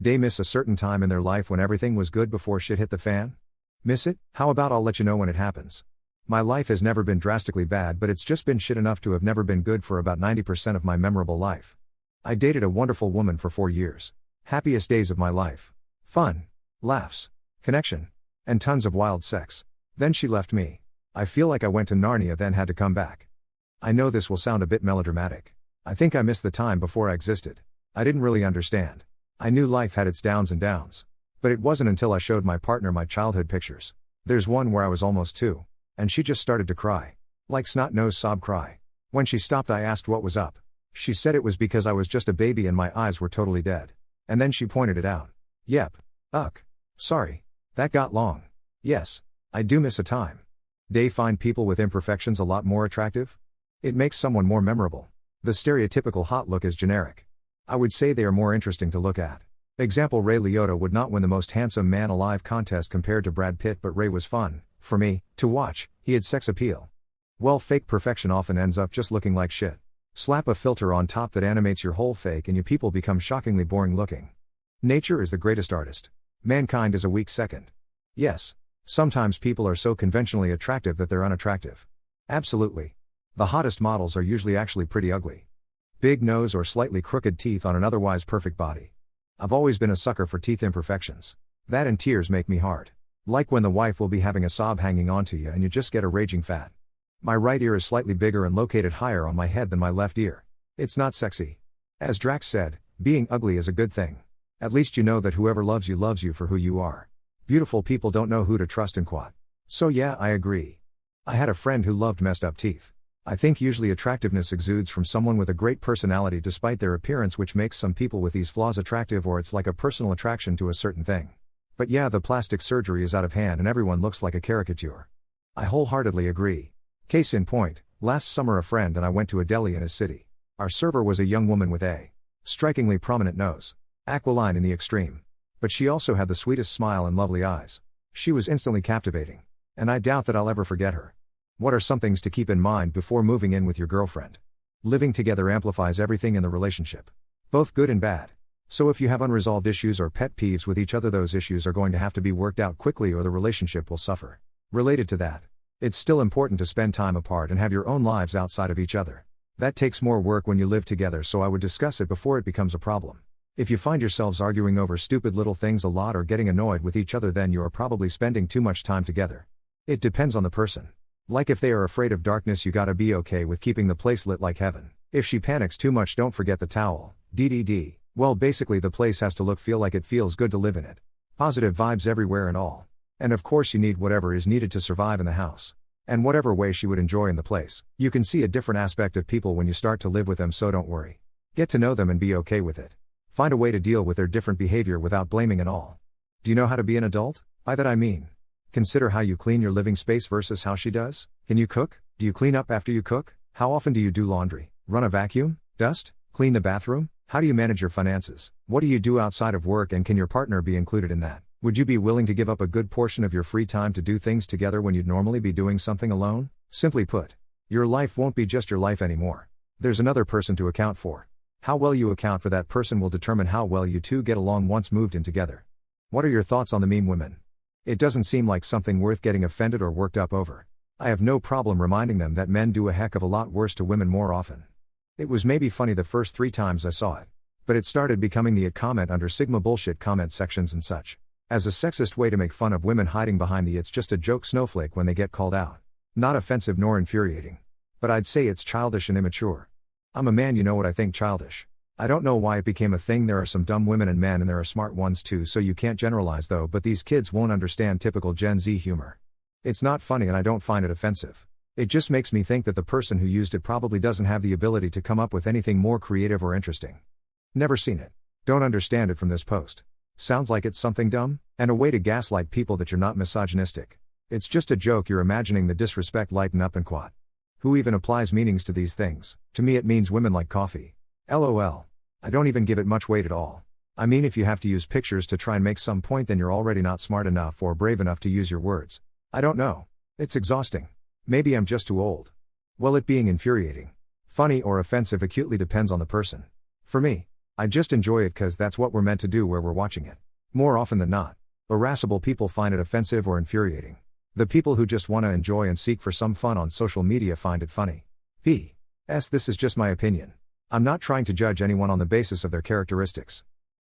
DAE miss a certain time in their life when everything was good before shit hit the fan? Miss it? How about I'll let you know when it happens. My life has never been drastically bad, but it's just been shit enough to have never been good for about 90% of my memorable life. I dated a wonderful woman for 4 years. Happiest days of my life. Fun. Laughs. Connection. And tons of wild sex. Then she left me. I feel like I went to Narnia then had to come back. I know this will sound a bit melodramatic. I think I missed the time before I existed. I didn't really understand. I knew life had its downs and downs. But it wasn't until I showed my partner my childhood pictures. There's one where I was almost 2. And she just started to cry. Like snot-nosed sob cry. When she stopped I asked what was up. She said it was because I was just a baby and my eyes were totally dead. And then she pointed it out. Yep. Sorry. That got long. Yes. I do miss a time. DAE find people with imperfections a lot more attractive? It makes someone more memorable. The stereotypical hot look is generic. I would say they are more interesting to look at. Example: Ray Liotta would not win the most handsome man alive contest compared to Brad Pitt, but Ray was fun, for me, to watch. He had sex appeal. Well, fake perfection often ends up just looking like shit. Slap a filter on top that animates your whole fake and you people become shockingly boring looking. Nature is the greatest artist. Mankind is a weak second. Yes. Sometimes people are so conventionally attractive that they're unattractive. Absolutely. The hottest models are usually actually pretty ugly. Big nose or slightly crooked teeth on an otherwise perfect body. I've always been a sucker for teeth imperfections. That and tears make me hard. Like when the wife will be having a sob hanging onto you and you just get a raging fat. My right ear is slightly bigger and located higher on my head than my left ear. It's not sexy. As Drax said, being ugly is a good thing. At least you know that whoever loves you for who you are. Beautiful people don't know who to trust in quad. So yeah, I agree. I had a friend who loved messed up teeth. I think usually attractiveness exudes from someone with a great personality despite their appearance, which makes some people with these flaws attractive, or it's like a personal attraction to a certain thing. But yeah, the plastic surgery is out of hand and everyone looks like a caricature. I wholeheartedly agree. Case in point, last summer a friend and I went to a deli in his city. Our server was a young woman with a strikingly prominent nose. Aquiline in the extreme. But she also had the sweetest smile and lovely eyes. She was instantly captivating. And I doubt that I'll ever forget her. What are some things to keep in mind before moving in with your girlfriend? Living together amplifies everything in the relationship. Both good and bad. So if you have unresolved issues or pet peeves with each other, those issues are going to have to be worked out quickly or the relationship will suffer. Related to that, it's still important to spend time apart and have your own lives outside of each other. That takes more work when you live together, so I would discuss it before it becomes a problem. If you find yourselves arguing over stupid little things a lot or getting annoyed with each other, then you are probably spending too much time together. It depends on the person. Like if they are afraid of darkness, you gotta be okay with keeping the place lit like heaven. If she panics too much, don't forget the towel. DDD. Well, basically the place has to feel like it feels good to live in it. Positive vibes everywhere and all. And of course you need whatever is needed to survive in the house. And whatever way she would enjoy in the place. You can see a different aspect of people when you start to live with them, so don't worry. Get to know them and be okay with it. Find a way to deal with their different behavior without blaming and all. Do you know how to be an adult? By that I mean, consider how you clean your living space versus how she does. Can you cook? Do you clean up after you cook? How often do you do laundry? Run a vacuum? Dust? Clean the bathroom? How do you manage your finances? What do you do outside of work, and can your partner be included in that? Would you be willing to give up a good portion of your free time to do things together when you'd normally be doing something alone? Simply put, your life won't be just your life anymore. There's another person to account for. How well you account for that person will determine how well you two get along once moved in together. What are your thoughts on the meme women? It doesn't seem like something worth getting offended or worked up over. I have no problem reminding them that men do a heck of a lot worse to women more often. It was maybe funny the first 3 times I saw it. But it started becoming the comment under Sigma bullshit comment sections and such. As a sexist way to make fun of women hiding behind the "it's just a joke" snowflake when they get called out. Not offensive nor infuriating. But I'd say it's childish and immature. I'm a man, you know what I think childish. I don't know why it became a thing. There are some dumb women and men and there are smart ones too, so you can't generalize though, but these kids won't understand typical Gen Z humor. It's not funny and I don't find it offensive. It just makes me think that the person who used it probably doesn't have the ability to come up with anything more creative or interesting. Never seen it. Don't understand it from this post. Sounds like it's something dumb, and a way to gaslight people that you're not misogynistic. It's just a joke, you're imagining the disrespect, lighten up and quat. Who even applies meanings to these things? To me it means women like coffee. LOL. I don't even give it much weight at all. I mean, if you have to use pictures to try and make some point, then you're already not smart enough or brave enough to use your words. I don't know. It's exhausting. Maybe I'm just too old. Well, it being infuriating, funny or offensive acutely depends on the person. For me, I just enjoy it cause that's what we're meant to do where we're watching it. More often than not. Irascible people find it offensive or infuriating. The people who just wanna enjoy and seek for some fun on social media find it funny. P.S. This is just my opinion. I'm not trying to judge anyone on the basis of their characteristics.